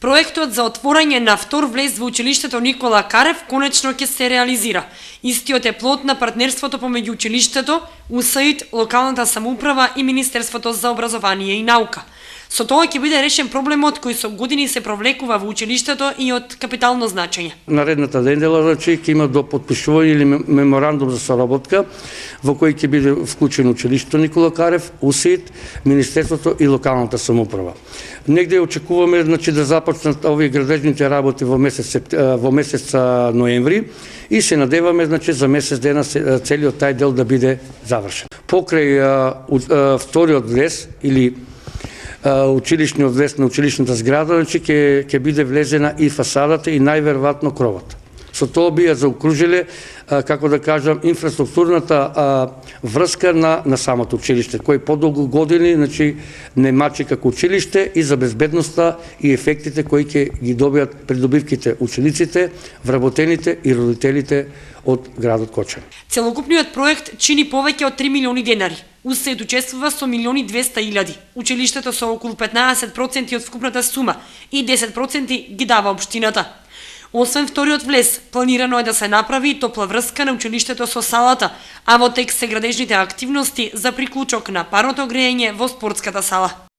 Проектот за отворање на втор влез во училиштето Никола Карев конечно ќе се реализира. Истиот е плод на партнерството помеѓу училиштето, УСАИД, локалната самоуправа и Министерството за образование и наука. Со тоа ќе биде решен проблемот кој со години се провлекува во училиштето и од капитално значење. Наредната недела ќе има до потпишување или меморандум за соработка во кој ќе биде вклучено училиштето Никола Карев, УСАИД, Министерството и локалната самоуправа. Негде очекуваме да започнат овие градежните работи во месец ноември и се надеваме за месец дена целиот тај дел да биде завршен. Покрај вториот влез или училишниот влез на училишната зграда, ќе биде влезена и фасадата и најверојатно кровот. Со тоа би ја заокружиле, како да кажам, инфраструктурната врска на самото училиште, кој подолго години не мачи како училиште и за безбедноста и ефектите кои ќе ги добијат придобивките учениците, вработените и родителите од градот Кочани. Целокупниот проект чини повеќе од 3 милиони денари. УСАИД учествува со 1.200.000. Училиштето со околу 15% од вкупната сума и 10% ги дава општината. Освен вториот влез, планирано е да се направи топла врска на училиштето со салата, а во тек се градежните активности за приклучок на парното грејење во спортската сала.